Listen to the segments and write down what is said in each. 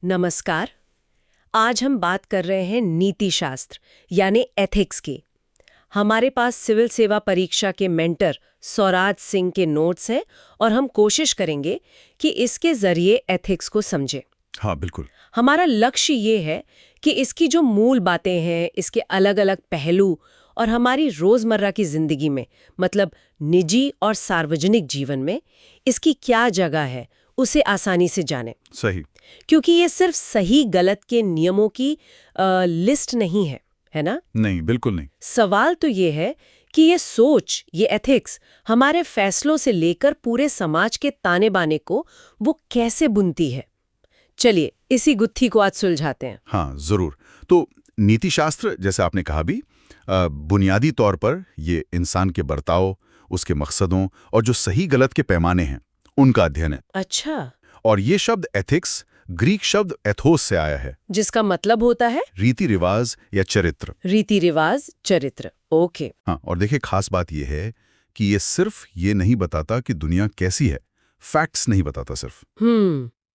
नमस्कार। आज हम बात कर रहे हैं नीति शास्त्र यानी एथिक्स की। हमारे पास सिविल सेवा परीक्षा के मेंटर सौराज सिंह के नोट्स हैं और हम कोशिश करेंगे कि इसके जरिए एथिक्स को समझें। हाँ, बिल्कुल। हमारा लक्ष्य ये है कि इसकी जो मूल बातें हैं, इसके अलग अलग पहलू और हमारी रोजमर्रा की जिंदगी में, मतलब निजी और सार्वजनिक जीवन में इसकी क्या जगह है, उसे आसानी से जानें। सही। क्योंकि ये सिर्फ सही गलत के नियमों की लिस्ट नहीं है ना? नहीं, बिल्कुल नहीं। सवाल तो ये है कि ये सोच, ये एथिक्स हमारे फैसलों से लेकर पूरे समाज के ताने बाने को वो कैसे बुनती है। चलिए इसी गुत्थी को आज सुलझाते हैं। हाँ, जरूर। तो नीति शास्त्र, जैसे आपने कहा भी, बुनियादी तौर पर ये इंसान के बर्ताव, उसके मकसदों और जो सही गलत के पैमाने हैं, उनका अध्ययन है। अच्छा। और ये शब्द एथिक्स ग्रीक शब्द एथोस से आया है, जिसका मतलब होता है रीति रिवाज या चरित्र। रीति रिवाज, चरित्र। ओके। हाँ, और देखिए खास बात यह है कि ये सिर्फ ये नहीं बताता कि दुनिया कैसी है, फैक्ट्स नहीं बताता सिर्फ,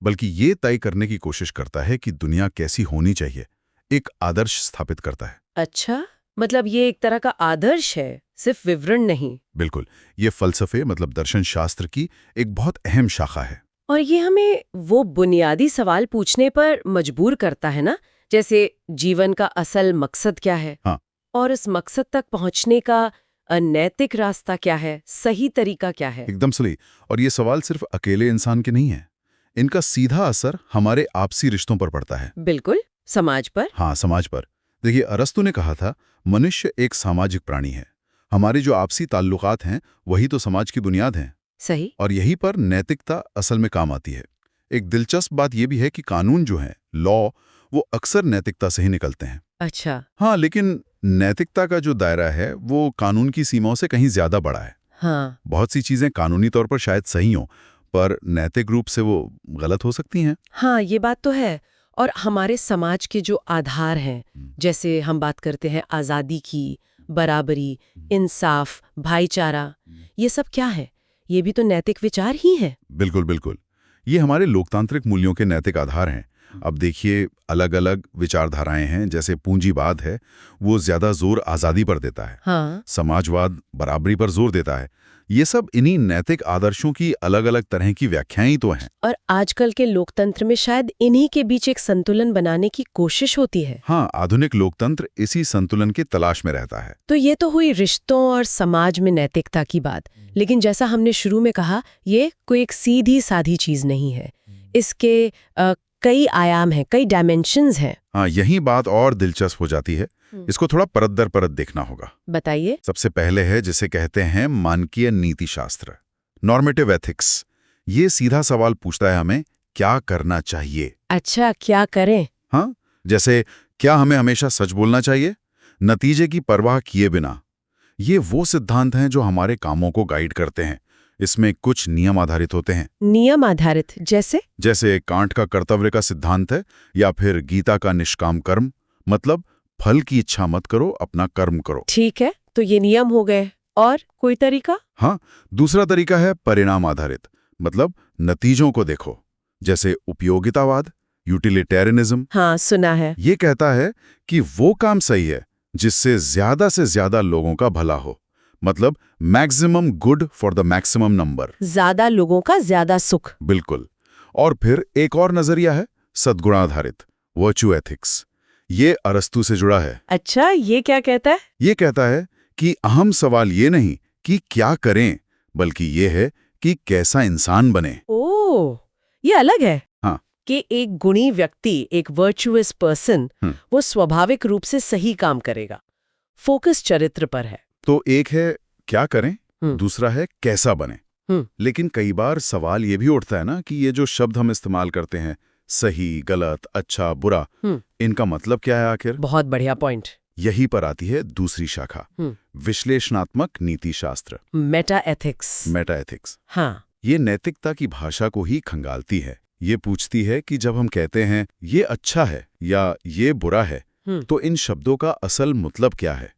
बल्कि ये तय करने की कोशिश करता है कि दुनिया कैसी होनी चाहिए, एक आदर्श स्थापित करता है। अच्छा, मतलब ये एक तरह का आदर्श है, सिर्फ विवरण नहीं। बिल्कुल, ये फलसफे मतलब दर्शन शास्त्र की एक बहुत अहम शाखा है। और ये हमें वो बुनियादी सवाल पूछने पर मजबूर करता है ना, जैसे जीवन का असल मकसद क्या है? हाँ। और इस मकसद तक पहुंचने का नैतिक रास्ता क्या है, सही तरीका क्या है? एकदम सही। और ये सवाल सिर्फ अकेले इंसान के नहीं है, इनका सीधा असर हमारे आपसी रिश्तों पर पड़ता है। बिल्कुल, समाज पर। हाँ, समाज पर। देखिए, अरस्तु ने कहा था, मनुष्य एक सामाजिक प्राणी है। हमारे जो आपसी ताल्लुकात हैं, वही तो समाज की बुनियाद हैं। सही। और यहीं पर नैतिकता असल में काम आती है। एक दिलचस्प बात यह भी है कि कानून जो है, लॉ, वो अक्सर नैतिकता से ही निकलते हैं। अच्छा। हाँ, लेकिन नैतिकता का जो दायरा है वो कानून की सीमाओं से कहीं ज्यादा बड़ा है। हाँ। बहुत सी चीजें कानूनी तौर पर शायद सही हों, पर नैतिक रूप से वो गलत हो सकती हैं। हाँ, ये बात तो है। और हमारे समाज के जो आधार हैं, जैसे हम बात करते हैं आज़ादी की, बराबरी, इंसाफ, भाईचारा, ये सब क्या है? ये भी तो नैतिक विचार ही हैं। बिल्कुल बिल्कुल, ये हमारे लोकतांत्रिक मूल्यों के नैतिक आधार हैं। अब देखिए, अलग अलग विचारधाराएं हैं, जैसे पूंजीवाद है, वो ज्यादा जोर आज़ादी पर देता है। हाँ। समाजवाद बराबरी पर जोर देता है। ये सब इन्हीं नैतिक आदर्शों की अलग अलग तरह की व्याख्याएं ही तो हैं। और आजकल के लोकतंत्र में शायद इन्हीं के बीच एक संतुलन बनाने की कोशिश होती है। हाँ, आधुनिक लोकतंत्र इसी संतुलन की तलाश में रहता है। तो ये तो हुई रिश्तों और समाज में नैतिकता की बात, लेकिन जैसा हमने शुरू में कहा, ये कोई एक सीधी साधी चीज नहीं है। इसके कई आयाम हैं, कई डायमेंशंस हैं। हाँ, यही बात और दिलचस्प हो जाती है। इसको थोड़ा परत दर परत देखना होगा। बताइए। सबसे पहले है जिसे कहते हैं मानकीय नीति शास्त्र, नॉर्मेटिव एथिक्स। ये सीधा सवाल पूछता है हमें क्या करना चाहिए। अच्छा, क्या करें? हाँ, जैसे क्या हमें हमेशा सच बोलना चाहिए, नतीजे की परवाह किए बिना। ये वो सिद्धांत हैं जो हमारे कामों को गाइड करते हैं। इसमें कुछ नियम आधारित होते हैं। नियम आधारित जैसे कांट का कर्तव्य का सिद्धांत है, या फिर गीता का निष्काम कर्म, मतलब फल की इच्छा मत करो, अपना कर्म करो। ठीक है, तो ये नियम हो गए। और कोई तरीका? हाँ, दूसरा तरीका है परिणाम आधारित, मतलब नतीजों को देखो, जैसे उपयोगितावाद, यूटिलिटेरियनिज्म। हाँ, सुना है। ये कहता है कि वो काम सही है जिससे से ज्यादा लोगों का भला हो, मतलब maximum good for the maximum number. ज्यादा लोगों का ज्यादा सुख। बिल्कुल। और फिर एक और नजरिया है सद्गुणाधारित, वर्च्यू एथिक्स। ये अरस्तु से जुड़ा है। अच्छा, ये क्या कहता है? ये कहता है कि अहम सवाल ये नहीं कि क्या करें, बल्कि ये है कि कैसा इंसान बने। ओह, ये अलग है। हाँ। कि एक गुणी व्यक्ति, एक वर्चुअस पर्सन, वो स्वाभाविक रूप से सही काम करेगा। फोकस चरित्र पर है। तो एक है क्या करें, दूसरा है कैसा बने। लेकिन कई बार सवाल ये भी उठता है ना कि ये जो शब्द हम इस्तेमाल करते हैं, सही, गलत, अच्छा, बुरा, इनका मतलब क्या है आखिर? बहुत बढ़िया पॉइंट। यहीं पर आती है दूसरी शाखा, विश्लेषणात्मक नीति शास्त्र, मेटा एथिक्स। Meta ethics. हाँ। ये नैतिकता की भाषा को ही खंगालती है। ये पूछती है कि जब हम कहते हैं ये अच्छा है या ये बुरा है, तो इन शब्दों का असल मतलब क्या है?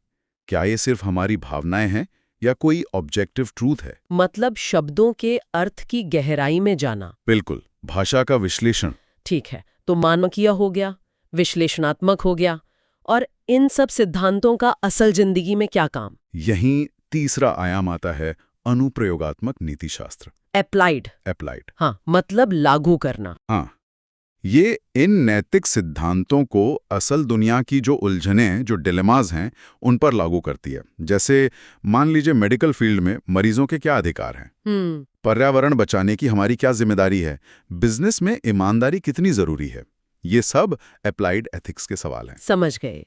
क्या ये सिर्फ हमारी भावनाएं हैं या कोई ऑब्जेक्टिव ट्रूथ है? मतलब शब्दों के अर्थ की गहराई में जाना। बिल्कुल, भाषा का विश्लेषण। ठीक है, तो मानवीय हो गया, विश्लेषणात्मक हो गया, और इन सब सिद्धांतों का असल जिंदगी में क्या काम? यहीं तीसरा आयाम आता है, अनुप्रयोगात्मक नीतिशास्त्र। एप्लाइड। हाँ, मतलब लागू करना। हाँ, ये इन नैतिक सिद्धांतों को असल दुनिया की जो उलझनें, जो डिलेमाज हैं, उन पर लागू करती है। जैसे मान लीजिए मेडिकल फील्ड में मरीजों के क्या अधिकार हैं, पर्यावरण बचाने की हमारी क्या जिम्मेदारी है, बिजनेस में ईमानदारी कितनी जरूरी है। ये सब अप्लाइड एथिक्स के सवाल हैं। समझ गए।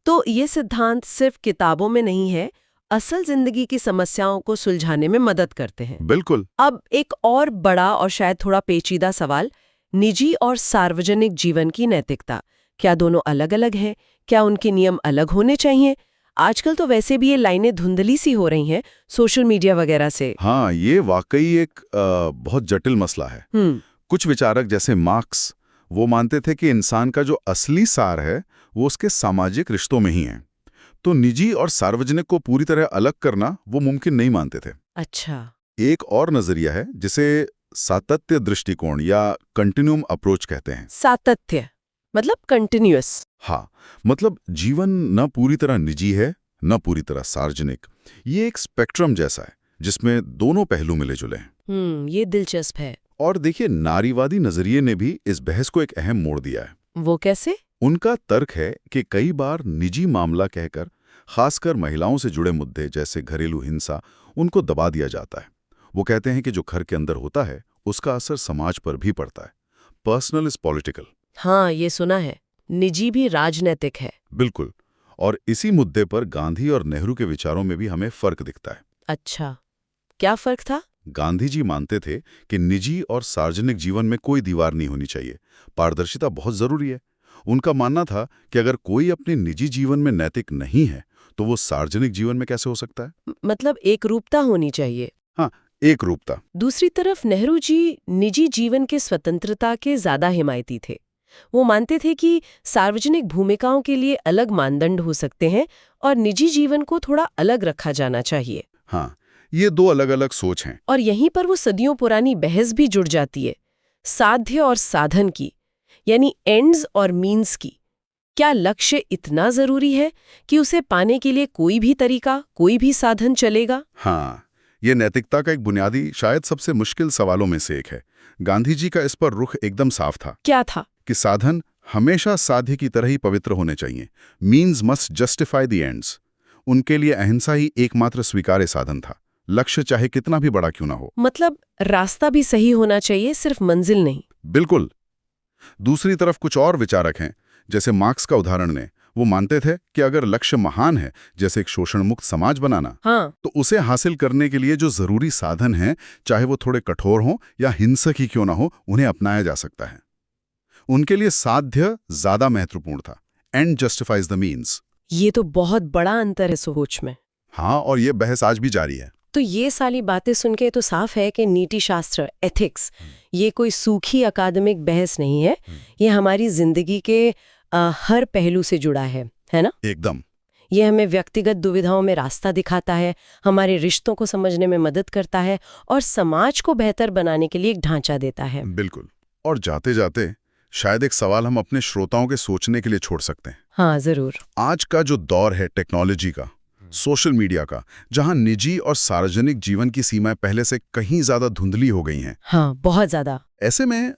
तो ये सिद्धांत सिर्फ किताबों में नहीं है, असल जिंदगी की समस्याओं को सुलझाने में मदद करते हैं। बिल्कुल। अब एक और बड़ा और शायद थोड़ा पेचीदा सवाल, निजी और सार्वजनिक जीवन की नैतिकता। क्या दोनों अलग अलग हैं? क्या उनके नियम अलग होने चाहिए? आजकल तो वैसे भी ये लाइनें धुंधली सी हो रही हैं सोशल मीडिया वगैरह से। हाँ, ये वाकई एक बहुत जटिल मसला है। कुछ विचारक जैसे मार्क्स, वो मानते थे कि इंसान का जो असली सार है वो उसके सामाजिक रिश्तों में ही है, तो निजी और सार्वजनिक को पूरी तरह अलग करना वो मुमकिन नहीं मानते थे। अच्छा। एक और नजरिया है जिसे सातत्य दृष्टिकोण या कंटिन्यूम अप्रोच कहते हैं। सातत्य मतलब कंटिन्यूअस। हाँ, मतलब जीवन न पूरी तरह निजी है, न पूरी तरह सार्वजनिक। ये एक स्पेक्ट्रम जैसा है जिसमें दोनों पहलू मिले जुले हैं। ये दिलचस्प है। और देखिए, नारीवादी नजरिए ने भी इस बहस को एक अहम मोड़ दिया है। वो कैसे? उनका तर्क है कि कई बार निजी मामला कहकर खासकर महिलाओं से जुड़े मुद्दे जैसे घरेलू हिंसा, उनको दबा दिया जाता है। वो कहते हैं कि जो घर के अंदर होता है उसका असर समाज पर भी पड़ता है। Personal is political. हाँ, ये सुना है। निजी भी राजनैतिक है। बिल्कुल। और इसी मुद्दे पर गांधी और नेहरू के विचारों में भी हमें फर्क दिखता है। अच्छा, क्या फर्क था? गांधी जी मानते थे कि निजी और सार्वजनिक जीवन में कोई दीवार नहीं होनी चाहिए, पारदर्शिता बहुत जरूरी है। उनका मानना था कि अगर कोई अपने निजी जीवन में नैतिक नहीं है तो वो सार्वजनिक जीवन में कैसे हो सकता है? मतलब एकरूपता होनी चाहिए। हाँ, एक रूपता। दूसरी तरफ नेहरू जी निजी जीवन के स्वतंत्रता के ज्यादा हिमायती थे। वो मानते थे कि सार्वजनिक भूमिकाओं के लिए अलग मानदंड हो सकते हैं और निजी जीवन को थोड़ा अलग रखा जाना चाहिए। हाँ, ये दो अलग अलग सोच हैं। और यहीं पर वो सदियों पुरानी बहस भी जुड़ जाती है, साध्य और साधन की, यानी एंड्स और मीन्स की। क्या लक्ष्य इतना जरूरी है कि उसे पाने के लिए कोई भी तरीका, कोई भी साधन चलेगा? हाँ, ये नैतिकता का एक बुनियादी, शायद सबसे मुश्किल सवालों में से एक है। गांधी जी का इस पर रुख एकदम साफ था। क्या था? कि साधन हमेशा साध्य की तरह ही पवित्र होने चाहिए। Means must justify the ends. उनके लिए अहिंसा ही एकमात्र स्वीकार्य साधन था, लक्ष्य चाहे कितना भी बड़ा क्यों ना हो। मतलब रास्ता भी सही होना चाहिए, सिर्फ मंजिल नहीं। बिल्कुल। दूसरी तरफ कुछ और विचारक हैं, जैसे मार्क्स का उदाहरण ने। वो मानते थे कि अगर लक्ष्य महान है, जैसे एक शोषण मुक्त समाज बनाना, हाँ, तो उसे हासिल करने के लिए जो जरूरी साधन हैं, चाहे वो थोड़े कठोर हों या हिंसक ही क्यों ना हो, उन्हें अपनाया जा सकता है। उनके लिए साध्य ज्यादा महत्वपूर्ण था। And justifies the means. ये तो बहुत बड़ा अंतर है सोच में। हाँ, और ये बहस आज भी जारी है। तो ये सारी बातें सुन के तो साफ है कि नीति शास्त्र, एथिक्स, ये कोई सूखी अकादमिक बहस नहीं है। ये हमारी जिंदगी के हर पहलू से जुड़ा है ना? एकदम। ये हमें व्यक्तिगत दुविधाओं में रास्ता दिखाता है, हमारे रिश्तों को समझने में मदद करता है और समाज को बेहतर बनाने के लिए एक ढांचा देता है। बिल्कुल। और जाते जाते शायद एक सवाल हम अपने श्रोताओं के सोचने के लिए छोड़ सकते हैं। हाँ, जरूर। आज का जो दौर है टेक्नोलॉजी का, सोशल मीडिया का, जहां निजी और सार्वजनिक जीवन की सीमाएं पहले से कहीं ज्यादा धुंधली हो गई हैं। हाँ, बहुत ज्यादा। ऐसे में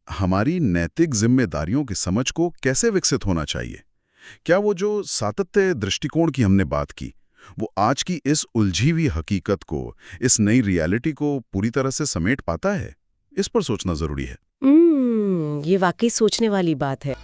हमारी नैतिक जिम्मेदारियों की समझ को कैसे विकसित होना चाहिए? क्या वो जो सातत्य दृष्टिकोण की हमने बात की, वो आज की इस उलझी हुई हकीकत को, इस नई रियलिटी को पूरी तरह से समेट पाता है? इस पर सोचना जरूरी है। ये वाकई सोचने वाली बात है।